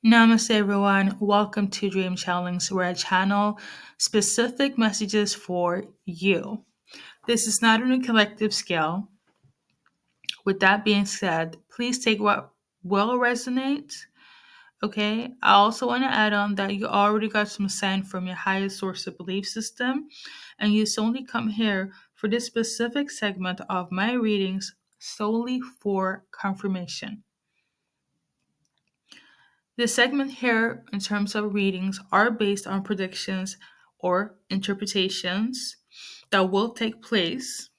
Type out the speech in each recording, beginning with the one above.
Namaste, everyone. Welcome to Dream Challenge, where I channel specific messages for you. This is not on a collective scale. With that being said, please take what will resonate. Okay. I also want to add on that you already got some sign from your highest source of belief system, and you only come here for this specific segment of my readings solely for confirmation. The segment here, in terms of readings, are based on predictions or interpretations that will take place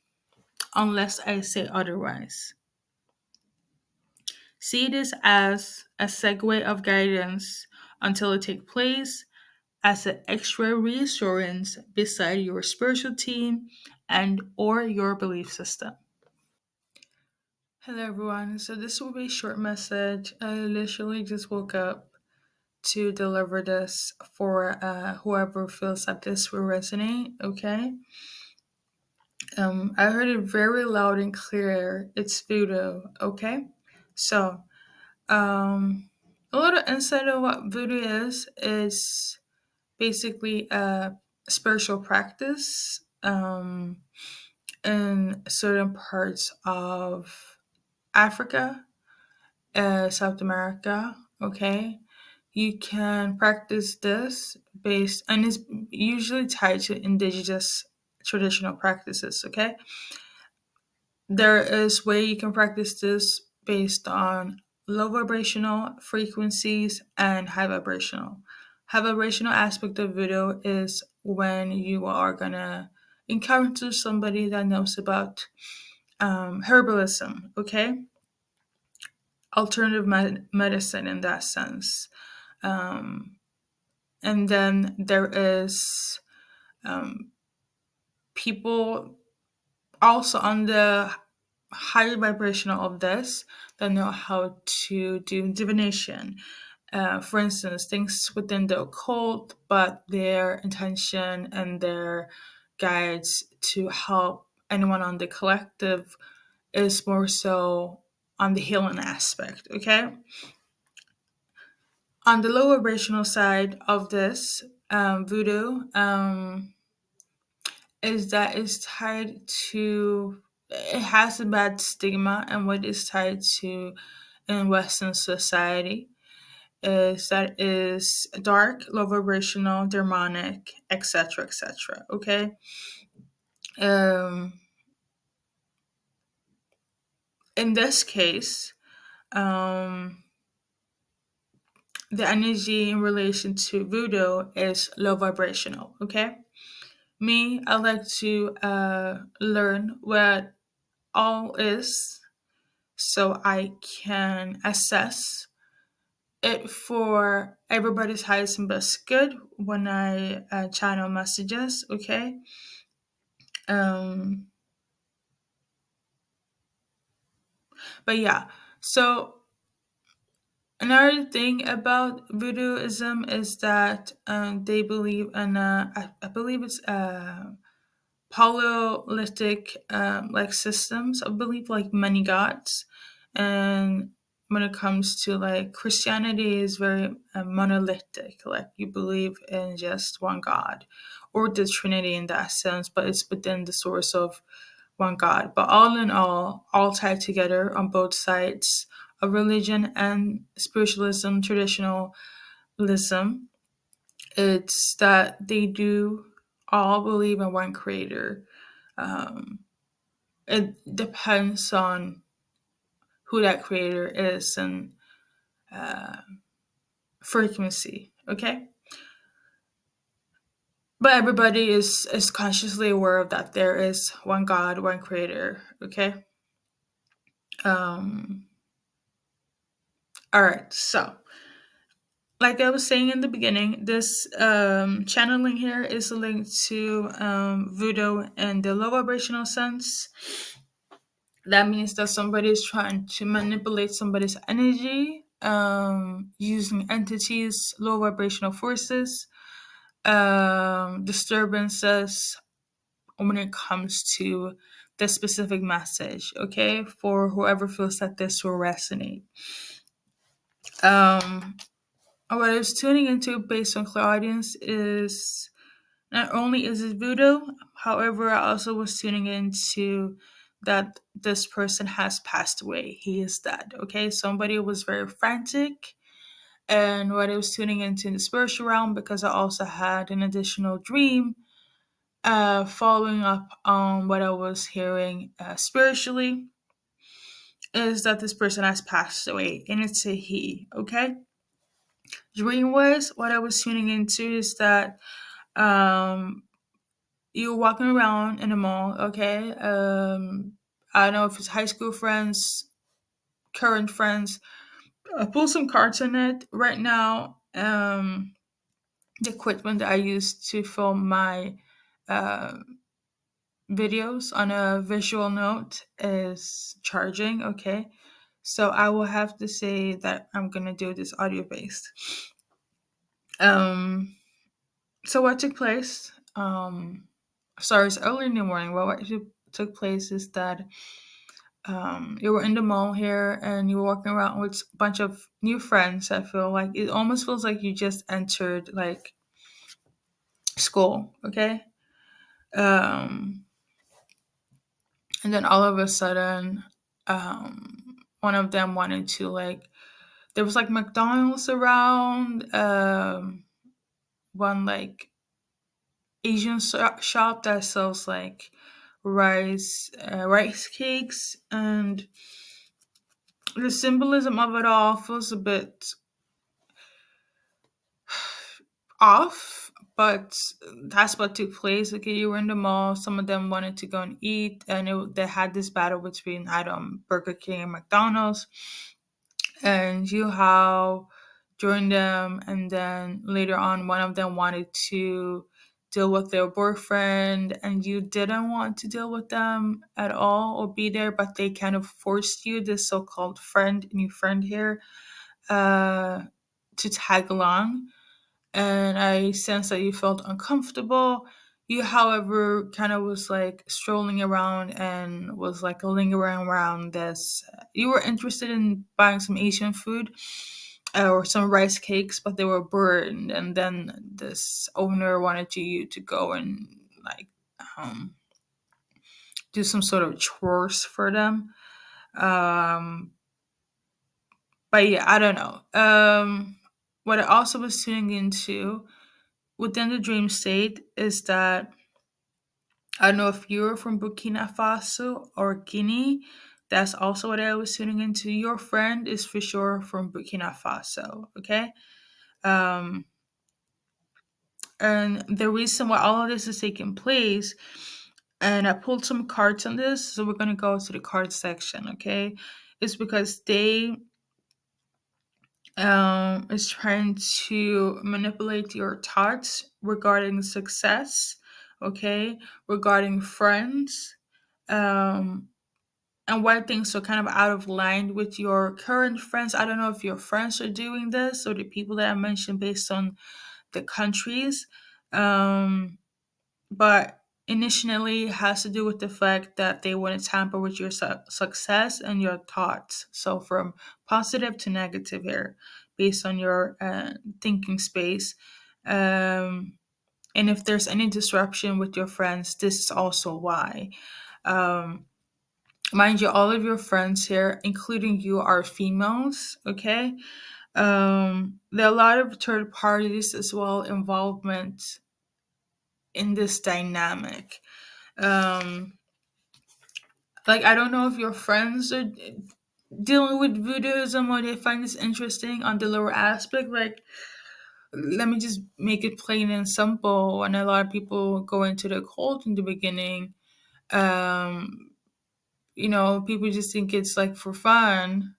unless I say otherwise. See this as a segue of guidance until it takes place, as an extra reassurance beside your spiritual team and or your belief system. Hello everyone. So this will be a short message. I literally just woke up to deliver this for whoever feels that this will resonate. Okay. I heard it very loud and clear. It's Voodoo. Okay. So, a little insight of what Voodoo is basically a spiritual practice in certain parts of Africa, South America. Okay. You can practice this based, and it's usually tied to indigenous traditional practices. Okay, there is way you can practice this based on low vibrational frequencies and high vibrational. High vibrational aspect of voodoo is when you are gonna encounter somebody that knows about herbalism. Okay, alternative medicine in that sense. Um, and then there is people also on the higher vibrational of this that know how to do divination. For instance, things within the occult, but their intention and their guides to help anyone on the collective is more so on the healing aspect. Okay, on the lower vibrational side of this voodoo, is that it's tied to, it has a bad stigma, and what is tied to in Western society is that is dark, low vibrational, demonic, etc., etc. Okay. um in this case, um the energy in relation to voodoo is low vibrational. Okay, me, I like to learn what all is so I can assess it for everybody's highest and best good when I channel messages. Okay. Um, but yeah, so another thing about voodooism is that they believe in, I believe it's polyolithic like systems. I believe like many gods, and when it comes to like Christianity is very monolithic. Like you believe in just one God, or the Trinity in that sense, but it's within the source of one God. But all in all tied together on both sides of religion and spiritualism, traditionalism. It's that they do all believe in one creator. Um, it depends on who that creator is and uh, frequency. Okay, but everybody is consciously aware of that there is one God, one creator. Okay. Um. All right. So, like I was saying in the beginning, this channeling here is linked to voodoo in the low vibrational sense. That means that somebody is trying to manipulate somebody's energy using entities, low vibrational forces, disturbances when it comes to the specific message. Okay, for whoever feels that this will resonate. Um, what I was tuning into based on Claudians is not only is it voodoo, however, I also was tuning into that this person has passed away. He is dead. Okay, somebody was very frantic, and what I was tuning into in the spiritual realm, because I also had an additional dream, following up on what I was hearing spiritually, is that this person has passed away, and it's a he. Okay, dream wise, what I was tuning into is that um you're walking around in the mall, okay? I don't know if it's high school friends, current friends. I pull some cards in it right now. The equipment that I use to film my uh, videos on a visual note is charging, okay? So I will have to say that I'm gonna do this audio based. Um, so what took place? Sorry, it's early in the morning. Well, what took place is that you were in the mall here and you were walking around with a bunch of new friends. I feel like it almost feels like you just entered like school, okay? Um, and then all of a sudden, one of them wanted to like, there was like McDonald's around, one like Asian shop that sells like rice cakes, and the symbolism of it all feels a bit off, but that's what took place. Okay, you were in the mall. Some of them wanted to go and eat, and they had this battle between Burger King and McDonald's, and you how joined them, and then later on, one of them wanted to deal with their boyfriend, and you didn't want to deal with them at all or be there, but they kind of forced you, this so-called new friend here, uh, to tag along, and I sensed that you felt uncomfortable. You, however, kind of was like strolling around and was like lingering around this. You were interested in buying some Asian food or some rice cakes, but they were burned. And then this owner wanted you to go and like um, do some sort of chores for them. Um, but yeah, I don't know. What I also was tuning into within the dream state is that I don't know if you're from Burkina Faso or Guinea. That's also what I was tuning into. Your friend is for sure from Burkina Faso, okay? Um, and the reason why all of this is taking place, and I pulled some cards on this, so we're gonna go to the card section, okay? Is because they is trying to manipulate your thoughts regarding success, okay, regarding friends, um, and why things are kind of out of line with your current friends. I don't know if your friends are doing this or the people that I mentioned based on the countries, um, but initially it has to do with the fact that they want to tamper with your success and your thoughts. So from positive to negative here, based on your thinking space. Um, and if there's any disruption with your friends, this is also why. Um, Mind you, all of your friends here, including you, are females, okay? There are a lot of third parties as well involvement in this dynamic. Um, like, I don't know if your friends are dealing with voodooism or they find this interesting on the lower aspect. Like, let me just make it plain and simple. When a lot of people go into the cult in the beginning, um, people just think it's like for fun,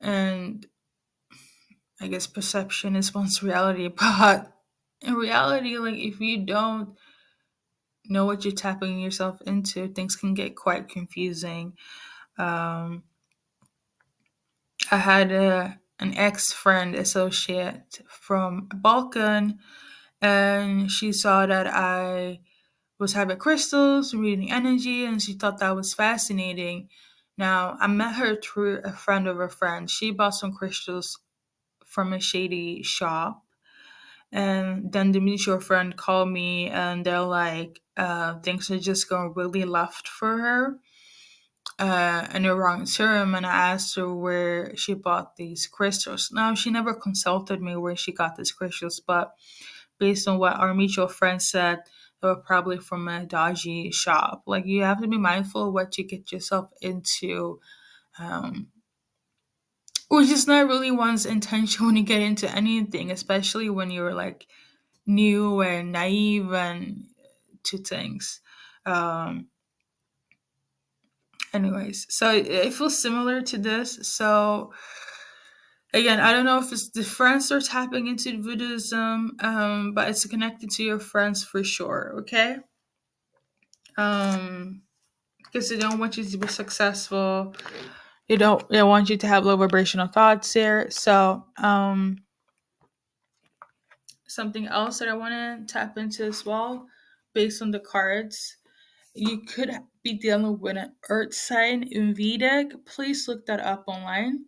and I guess perception is one's reality. But in reality, like if you don't know what you're tapping yourself into, things can get quite confusing. Um, I had an ex friend associate from Balkan, and she saw that I was having crystals, reading energy, and she thought that was fascinating. Now, I met her through a friend of a friend. She bought some crystals from a shady shop. And then the mutual friend called me and they're like, things are just going really left for her, in the wrong term. And I asked her where she bought these crystals. Now, she never consulted me where she got these crystals, but based on what our mutual friend said, they were probably from a dodgy shop. Like, you have to be mindful of what you get yourself into, um, which is not really one's intention when you get into anything, especially when you're like new and naive and to things. Um, Anyways, so it feels similar to this. So again, I don't know if it's the friends are tapping into Voodooism, but it's connected to your friends for sure. Okay, um, because they don't want you to be successful. They want you to have low vibrational thoughts here. So something else that I want to tap into as well, based on the cards. You could be dealing with an earth sign in Vedic. Please look that up online,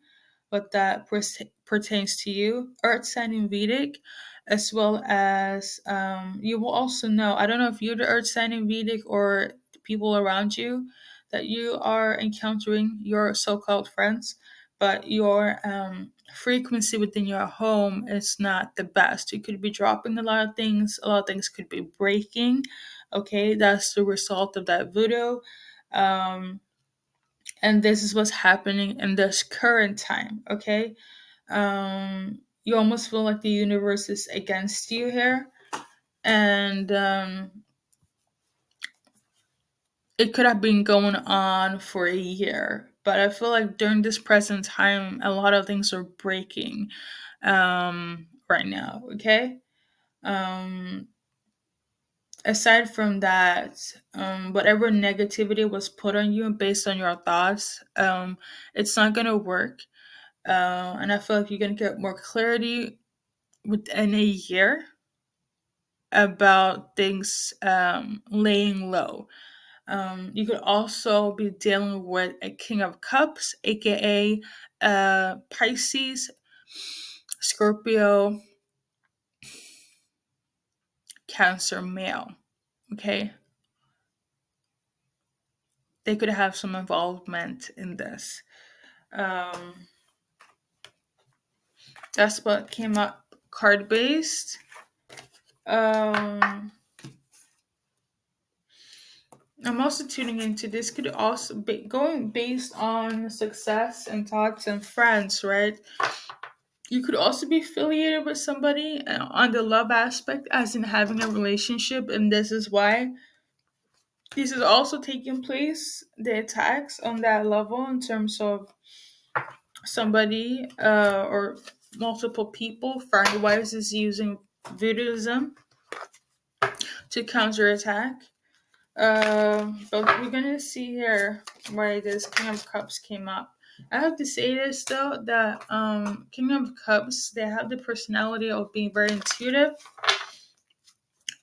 what that pertains to you. Earth sign in Vedic, as well as you will also know. I don't know if you're the earth sign in Vedic or the people around you that you are encountering, your so called friends, but your frequency within your home is not the best. You could be dropping a lot of things could be breaking. Okay, that's the result of that voodoo. Um, and this is what's happening in this current time. Okay, you almost feel like the universe is against you here, and it could have been going on for a year. But I feel like during this present time, a lot of things are breaking right now. Okay. Um, Aside from that, whatever negativity was put on you based on your thoughts, it's not gonna work. And I feel like you're gonna get more clarity within a year about things laying low. You could also be dealing with a King of Cups, aka Pisces, Scorpio, Cancer male. Okay, they could have some involvement in this. Um, that's what came up card based. Um, I'm also tuning into this could also be going based on success and thoughts and friends, right? You could also be affiliated with somebody on the love aspect, as in having a relationship, and this is why this is also taking place. The attacks on that level in terms of somebody or multiple people, friend wise, is using voodooism to counterattack. But we're gonna see here why this King of Cups came up. I have to say this though that King of Cups, they have the personality of being very intuitive,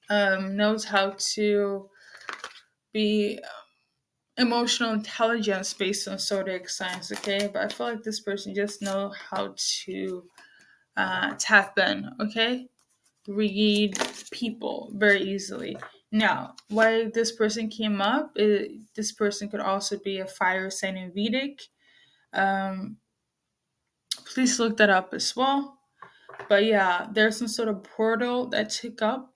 knows how to be emotional intelligence based on zodiac signs. Okay, but I feel like this person just know how to tap in. Okay, read people very easily. Now, why this person came up, this person could also be a fire sign in Vedic. Um, Please look that up as well. But yeah, there's some sort of portal that took up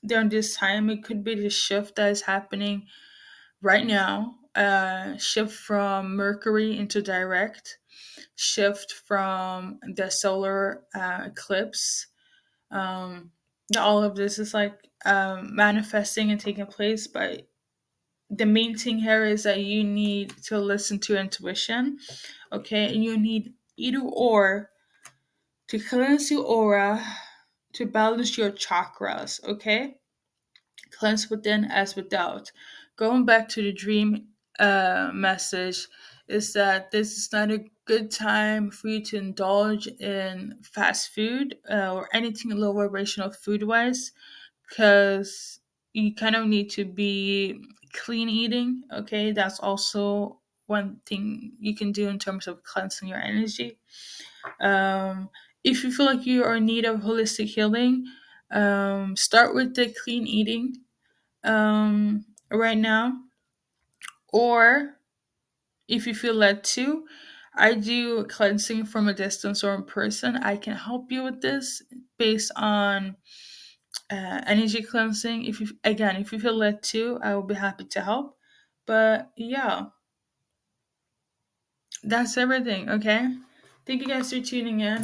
during this time. It could be the shift that is happening right now. Shift from Mercury into direct, shift from the solar eclipse. Um, all of this is like manifesting and taking place, but the main thing here is that you need to listen to intuition, okay? And you need either or to cleanse your aura, to balance your chakras, okay? Cleanse within as without. Going back to the dream message, is that this is not a good time for you to indulge in fast food or anything low vibrational food wise, because you kind of need to be clean eating. Okay, that's also one thing you can do in terms of cleansing your energy. If you feel like you are in need of holistic healing, start with the clean eating right now. Or if you feel led to, I do cleansing from a distance or in person. I can help you with this based on energy cleansing. If you, again, if you feel led to, I will be happy to help. But yeah, that's everything. Okay, thank you guys for tuning in.